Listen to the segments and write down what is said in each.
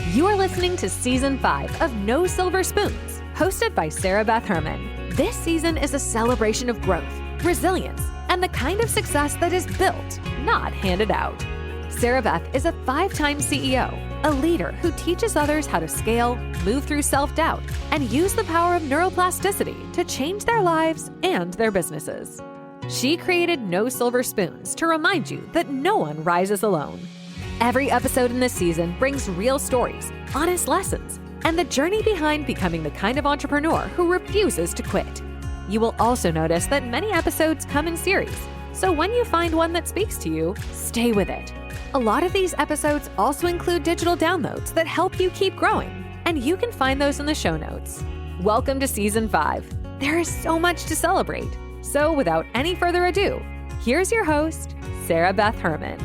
You are listening to Season 5 of No Silver Spoons, hosted by Sara Beth Herman. This season is a celebration of growth, resilience, and the kind of success that is built, not handed out. Sara Beth is a 5-time CEO, a leader who teaches others how to scale, move through self-doubt, and use the power of neuroplasticity to change their lives and their businesses. She created No Silver Spoons to remind you that no one rises alone. Every episode in this season brings real stories, honest lessons, and the journey behind becoming the kind of entrepreneur who refuses to quit. You will also notice that many episodes come in series, so when you find one that speaks to you, stay with it. A lot of these episodes also include digital downloads that help you keep growing, and you can find those in the show notes. Welcome to Season 5. There is so much to celebrate. So without any further ado, here's your host, Sara Beth Herman.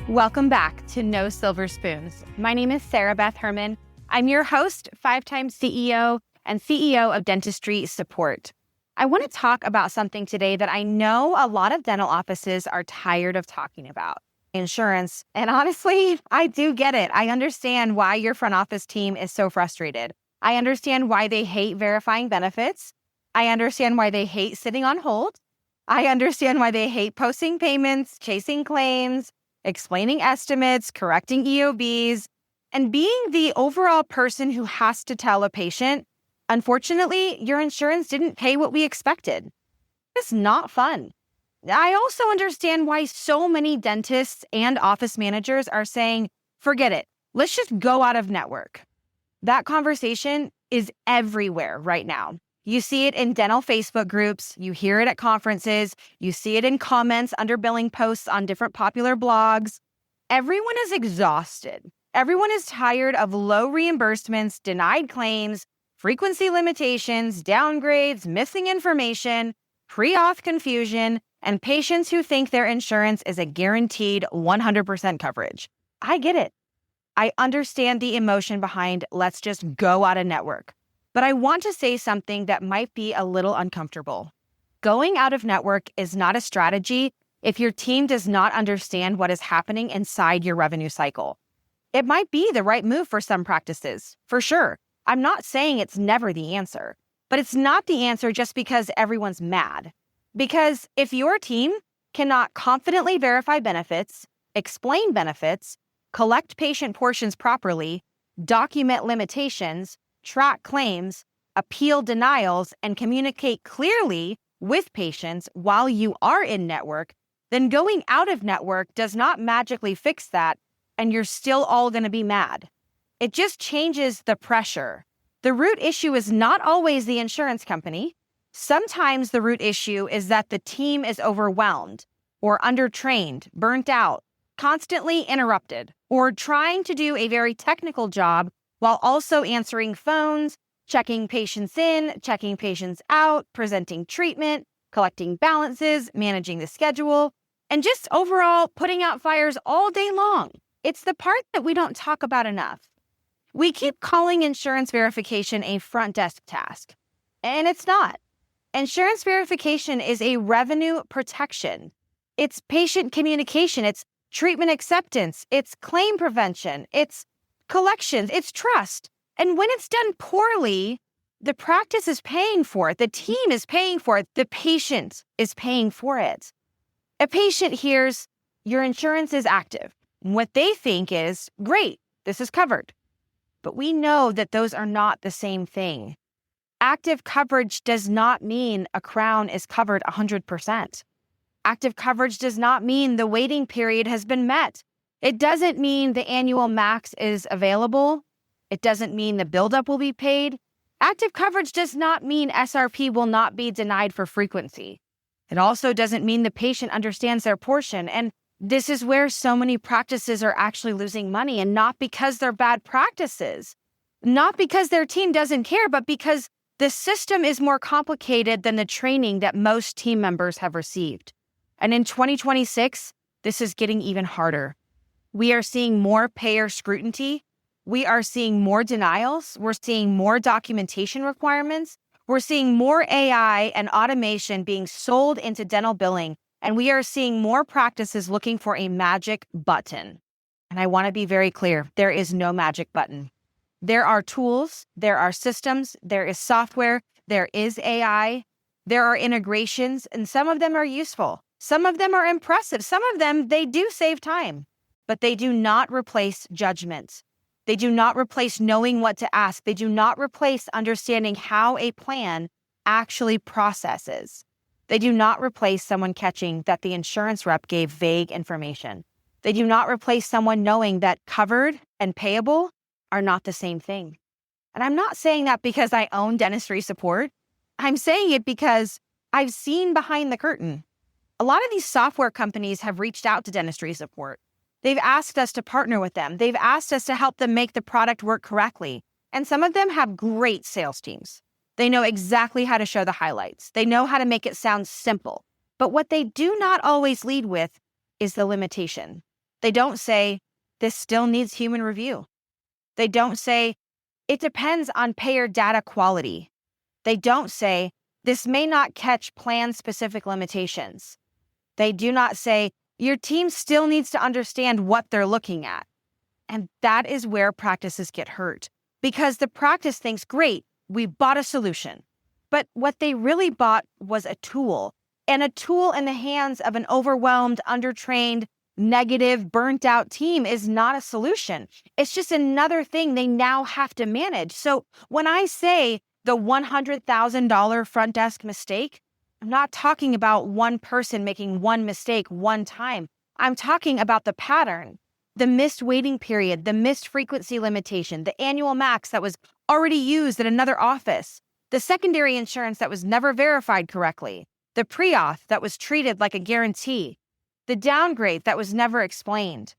Welcome back to No Silver Spoons. My name is Sara Beth Herman. I'm your host, 5-time CEO, and CEO of Dentistry Support. I want to talk about something today that I know a lot of dental offices are tired of talking about: insurance. And honestly, I do get it. I understand why your front office team is so frustrated. I understand why they hate verifying benefits. I understand why they hate sitting on hold. I understand why they hate posting payments, chasing claims, explaining estimates, correcting EOBs, and being the overall person who has to tell a patient, unfortunately, your insurance didn't pay what we expected. It's not fun. I also understand why so many dentists and office managers are saying, forget it, let's just go out of network. That conversation is everywhere right now. You see it in dental Facebook groups, you hear it at conferences, you see it in comments under billing posts on different popular blogs. Everyone is exhausted. Everyone is tired of low reimbursements, denied claims, frequency limitations, downgrades, missing information, pre-auth confusion, and patients who think their insurance is a guaranteed 100% coverage. I get it. I understand the emotion behind let's just go out of network. But I want to say something that might be a little uncomfortable. Going out of network is not a strategy if your team does not understand what is happening inside your revenue cycle. It might be the right move for some practices, for sure. I'm not saying it's never the answer, but it's not the answer just because everyone's mad. Because if your team cannot confidently verify benefits, explain benefits, collect patient portions properly, document limitations, track claims, appeal denials, and communicate clearly with patients while you are in network, then going out of network does not magically fix that, and you're still all going to be mad. It just changes the pressure. The root issue is not always the insurance company. Sometimes the root issue is that the team is overwhelmed or undertrained, burnt out, constantly interrupted, or trying to do a very technical job while also answering phones, checking patients in, checking patients out, presenting treatment, collecting balances, managing the schedule, and just overall putting out fires all day long. It's the part that we don't talk about enough. We keep calling insurance verification a front desk task, and it's not. Insurance verification is a revenue protection. It's patient communication. It's treatment acceptance. It's claim prevention. It's collections, it's trust. And when it's done poorly, the practice is paying for it. The team is paying for it. The patient is paying for it. A patient hears your insurance is active. What they think is, great, this is covered. But we know that those are not the same thing. Active coverage does not mean a crown is covered 100%. Active coverage does not mean the waiting period has been met. It doesn't mean the annual max is available. It doesn't mean the buildup will be paid. Active coverage does not mean SRP will not be denied for frequency. It also doesn't mean the patient understands their portion. And this is where so many practices are actually losing money, and not because they're bad practices, not because their team doesn't care, but because the system is more complicated than the training that most team members have received. And in 2026, this is getting even harder. We are seeing more payer scrutiny. We are seeing more denials. We're seeing more documentation requirements. We're seeing more AI and automation being sold into dental billing. And we are seeing more practices looking for a magic button. And I want to be very clear, there is no magic button. There are tools, there are systems, there is software, there is AI, there are integrations, and some of them are useful. Some of them are impressive. Some of them, they do save time, but they do not replace judgment. They do not replace knowing what to ask. They do not replace understanding how a plan actually processes. They do not replace someone catching that the insurance rep gave vague information. They do not replace someone knowing that covered and payable are not the same thing. And I'm not saying that because I own dentistry support. I'm saying it because I've seen behind the curtain. A lot of these software companies have reached out to dentistry support. They've asked us to partner with them. They've asked us to help them make the product work correctly. And some of them have great sales teams. They know exactly how to show the highlights. They know how to make it sound simple. But what they do not always lead with is the limitation. They don't say, this still needs human review. They don't say, it depends on payer data quality. They don't say, this may not catch plan-specific limitations. They do not say, your team still needs to understand what they're looking at. And that is where practices get hurt. Because the practice thinks, great, we bought a solution. But what they really bought was a tool. And a tool in the hands of an overwhelmed, undertrained, negative, burnt out team is not a solution. It's just another thing they now have to manage. So when I say the $100,000 front desk mistake, I'm not talking about one person making one mistake one time. I'm talking about the pattern, the missed waiting period, the missed frequency limitation, the annual max that was already used at another office, the secondary insurance that was never verified correctly, the pre-auth that was treated like a guarantee, the downgrade that was never explained,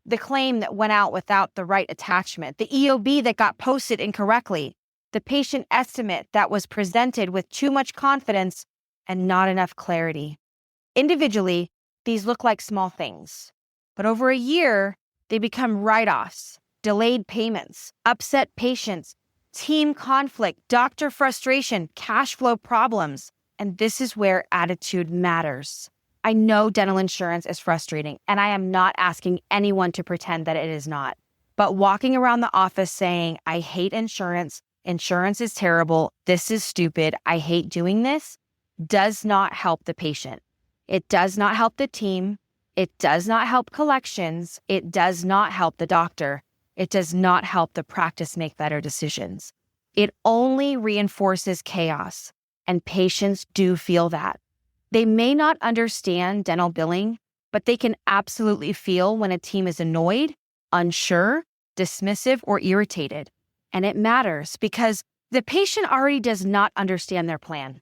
the claim that went out without the right attachment, the EOB that got posted incorrectly, the patient estimate that was presented with too much confidence and not enough clarity. Individually, these look like small things, but over a year, they become write-offs, delayed payments, upset patients, team conflict, doctor frustration, cash flow problems. And this is where attitude matters. I know dental insurance is frustrating, and I am not asking anyone to pretend that it is not. But walking around the office saying, I hate insurance is terrible, this is stupid, I hate doing this, does not help the patient. It does not help the team. It does not help collections. It does not help the doctor. It does not help the practice make better decisions. It only reinforces chaos, and patients do feel that. They may not understand dental billing, but they can absolutely feel when a team is annoyed, unsure, dismissive, or irritated. And it matters because the patient already does not understand their plan.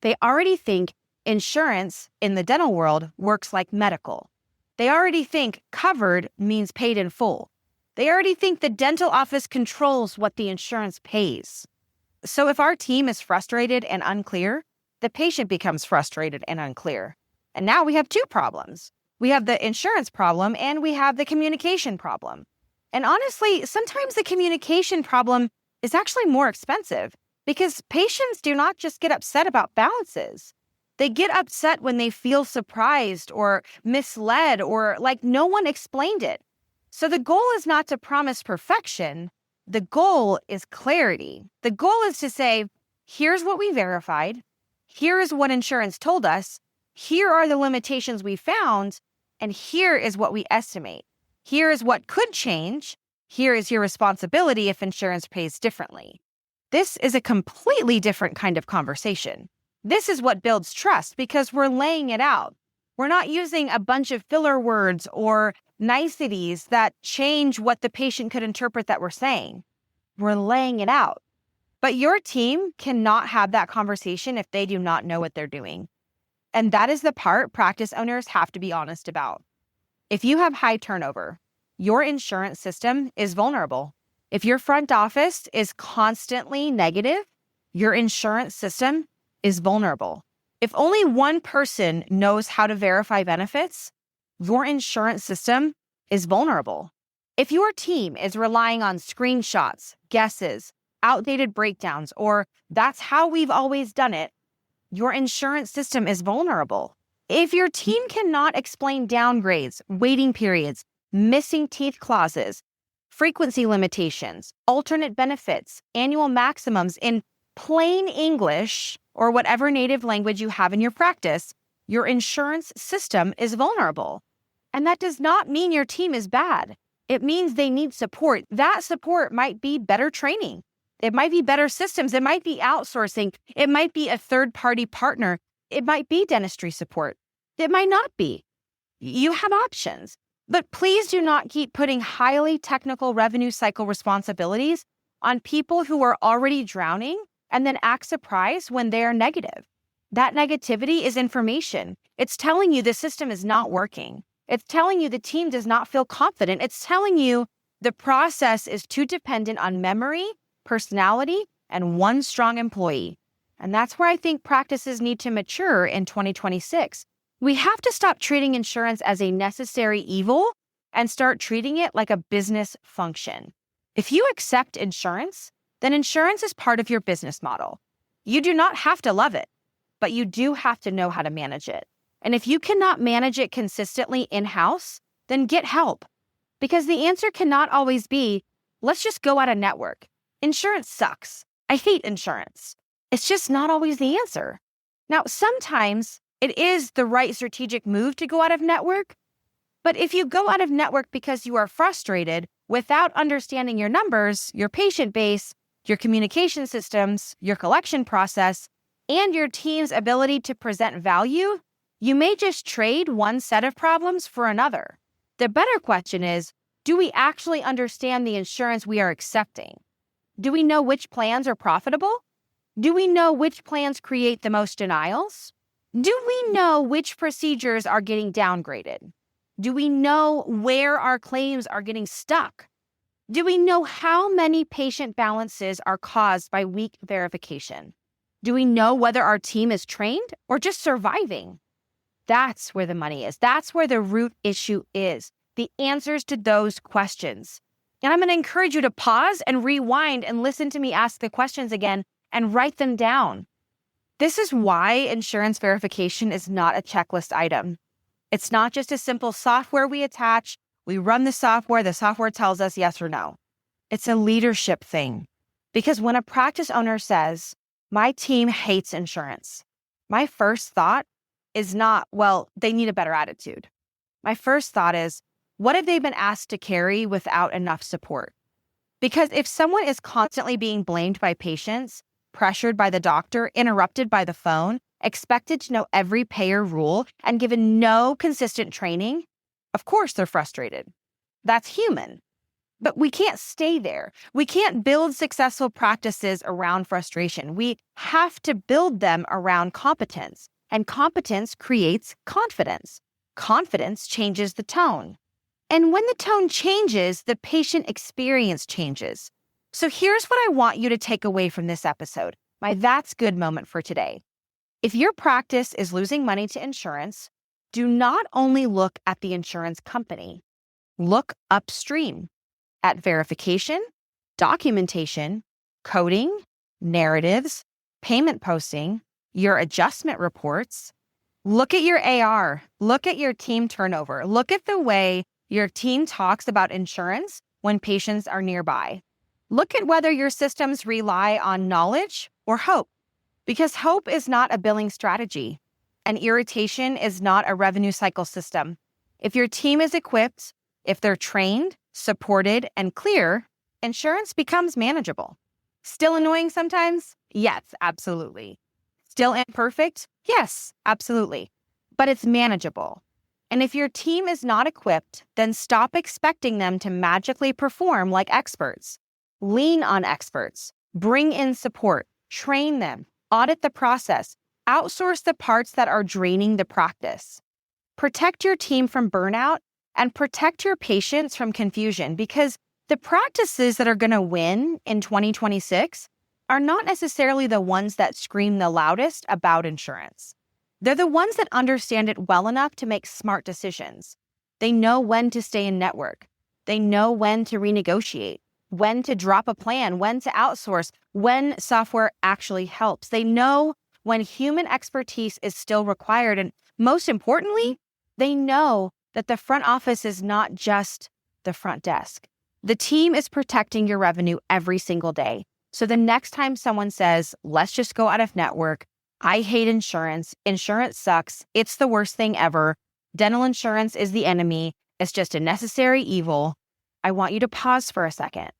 They already think insurance in the dental world works like medical. They already think covered means paid in full. They already think the dental office controls what the insurance pays. So if our team is frustrated and unclear, the patient becomes frustrated and unclear. And now we have two problems. We have the insurance problem and we have the communication problem. And honestly, sometimes the communication problem is actually more expensive because patients do not just get upset about balances. They get upset when they feel surprised or misled or like no one explained it. So the goal is not to promise perfection. The goal is clarity. The goal is to say, here's what we verified. Here is what insurance told us. Here are the limitations we found. And here is what we estimate. Here is what could change. Here is your responsibility if insurance pays differently. This is a completely different kind of conversation. This is what builds trust because we're laying it out. We're not using a bunch of filler words or niceties that change what the patient could interpret that we're saying. We're laying it out. But your team cannot have that conversation if they do not know what they're doing. And that is the part practice owners have to be honest about. If you have high turnover, your insurance system is vulnerable. If your front office is constantly negative, your insurance system is vulnerable. If only one person knows how to verify benefits, your insurance system is vulnerable. If your team is relying on screenshots, guesses, outdated breakdowns, or that's how we've always done it, your insurance system is vulnerable. If your team cannot explain downgrades, waiting periods, missing teeth clauses, frequency limitations, alternate benefits, annual maximums in plain English or whatever native language you have in your practice, your insurance system is vulnerable. And that does not mean your team is bad. It means they need support. That support might be better training. It might be better systems. It might be outsourcing. It might be a third-party partner. It might be dentistry support. It might not be. You have options. But please do not keep putting highly technical revenue cycle responsibilities on people who are already drowning and then act surprised when they are negative. That negativity is information. It's telling you the system is not working. It's telling you the team does not feel confident. It's telling you the process is too dependent on memory, personality, and one strong employee. And that's where I think practices need to mature in 2026. We have to stop treating insurance as a necessary evil and start treating it like a business function. If you accept insurance, then insurance is part of your business model. You do not have to love it, but you do have to know how to manage it. And if you cannot manage it consistently in-house, then get help. Because the answer cannot always be, let's just go out of network. Insurance sucks. I hate insurance. It's just not always the answer. Now, sometimes it is the right strategic move to go out of network. But if you go out of network because you are frustrated without understanding your numbers, your patient base, your communication systems, your collection process, and your team's ability to present value, you may just trade one set of problems for another. The better question is, do we actually understand the insurance we are accepting? Do we know which plans are profitable? Do we know which plans create the most denials? Do we know which procedures are getting downgraded? Do we know where our claims are getting stuck? Do we know how many patient balances are caused by weak verification? Do we know whether our team is trained or just surviving? That's where the money is. That's where the root issue is. The answers to those questions. And I'm going to encourage you to pause and rewind and listen to me ask the questions again and write them down. This is why insurance verification is not a checklist item. It's not just a simple software we attach. We run the software tells us yes or no. It's a leadership thing. Because when a practice owner says, my team hates insurance, my first thought is not, well, they need a better attitude. My first thought is, what have they been asked to carry without enough support? Because if someone is constantly being blamed by patients, pressured by the doctor, interrupted by the phone, expected to know every payer rule, and given no consistent training, of course they're frustrated. That's human. But we can't stay there. We can't build successful practices around frustration. We have to build them around competence. And competence creates confidence. Confidence changes the tone. And when the tone changes, the patient experience changes. So here's what I want you to take away from this episode, my That's Good moment for today. If your practice is losing money to insurance, do not only look at the insurance company. Look upstream at verification, documentation, coding, narratives, payment posting, your adjustment reports. Look at your AR. Look at your team turnover. Look at the way your team talks about insurance when patients are nearby. Look at whether your systems rely on knowledge or hope, because hope is not a billing strategy, and irritation is not a revenue cycle system. If your team is equipped, if they're trained, supported, and clear, insurance becomes manageable. Still annoying sometimes? Yes, absolutely. Still imperfect? Yes, absolutely. But it's manageable. And if your team is not equipped, then stop expecting them to magically perform like experts. Lean on experts. Bring in support. Train them. Audit the process. Outsource the parts that are draining the practice. Protect your team from burnout and protect your patients from confusion, because the practices that are going to win in 2026 are not necessarily the ones that scream the loudest about insurance. They're the ones that understand it well enough to make smart decisions. They know when to stay in network. They know when to renegotiate, when to drop a plan, when to outsource, when software actually helps. They know when human expertise is still required. And most importantly, they know that the front office is not just the front desk. The team is protecting your revenue every single day. So the next time someone says, let's just go out of network, I hate insurance sucks, it's the worst thing ever, dental insurance is the enemy, it's just a necessary evil, I want you to pause for a second.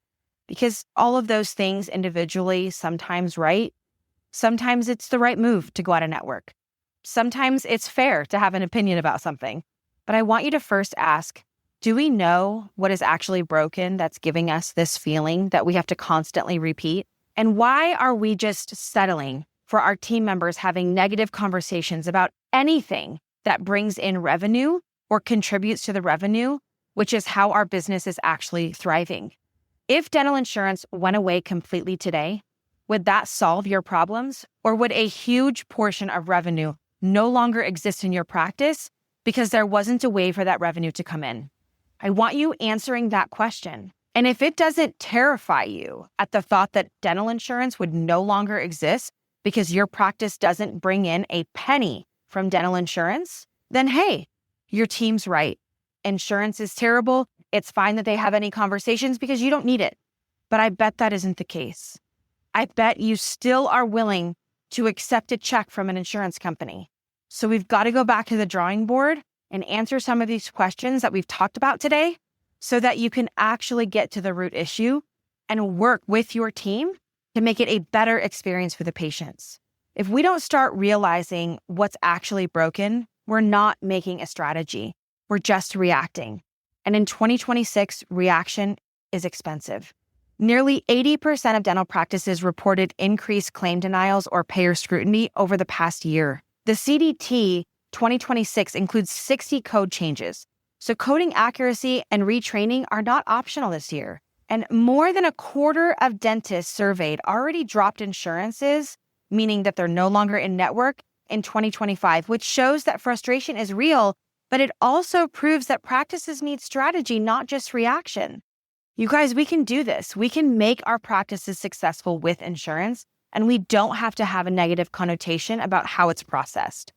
Because all of those things individually, sometimes right, sometimes it's the right move to go out of network. Sometimes it's fair to have an opinion about something. But I want you to first ask, do we know what is actually broken that's giving us this feeling that we have to constantly repeat? And why are we just settling for our team members having negative conversations about anything that brings in revenue or contributes to the revenue, which is how our business is actually thriving? If dental insurance went away completely today, would that solve your problems? Or would a huge portion of revenue no longer exist in your practice because there wasn't a way for that revenue to come in? I want you answering that question. And if it doesn't terrify you at the thought that dental insurance would no longer exist because your practice doesn't bring in a penny from dental insurance, then hey, your team's right. Insurance is terrible. It's fine that they have any conversations because you don't need it. But I bet that isn't the case. I bet you still are willing to accept a check from an insurance company. So we've got to go back to the drawing board and answer some of these questions that we've talked about today so that you can actually get to the root issue and work with your team to make it a better experience for the patients. If we don't start realizing what's actually broken, we're not making a strategy. We're just reacting. And in 2026, reaction is expensive. Nearly 80% of dental practices reported increased claim denials or payer scrutiny over the past year. The CDT 2026 includes 60 code changes. So coding accuracy and retraining are not optional this year. And more than a quarter of dentists surveyed already dropped insurances, meaning that they're no longer in network, in 2025, which shows that frustration is real, but it also proves that practices need strategy, not just reaction. You guys, we can do this. We can make our practices successful with insurance, and we don't have to have a negative connotation about how it's processed.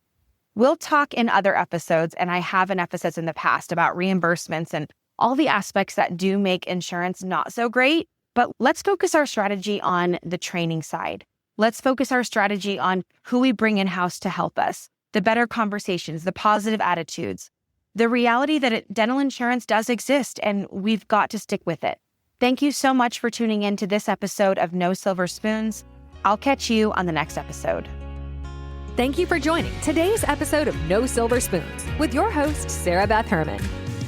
We'll talk in other episodes, and I have in episodes in the past about reimbursements and all the aspects that do make insurance not so great, but let's focus our strategy on the training side. Let's focus our strategy on who we bring in-house to help us, the better conversations, the positive attitudes, the reality that dental insurance does exist, and we've got to stick with it. Thank you so much for tuning in to this episode of No Silver Spoons. I'll catch you on the next episode. Thank you for joining today's episode of No Silver Spoons with your host, Sara Beth Herman.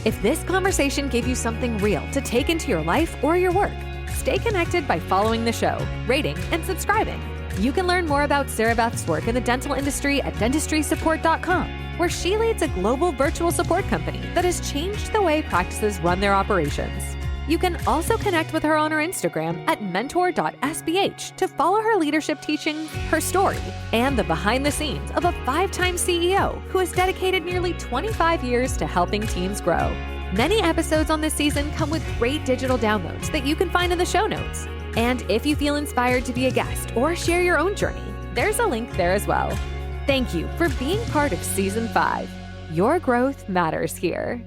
If this conversation gave you something real to take into your life or your work, stay connected by following the show, rating, and subscribing. You can learn more about Sara Beth's work in the dental industry at dentistrysupport.com, where she leads a global virtual support company that has changed the way practices run their operations. You can also connect with her on her Instagram at mentor.sbh to follow her leadership teachings, her story, and the behind the scenes of a 5-time CEO who has dedicated nearly 25 years to helping teams grow. Many episodes on this season come with great digital downloads that you can find in the show notes. And if you feel inspired to be a guest or share your own journey, there's a link there as well. Thank you for being part of Season 5. Your growth matters here.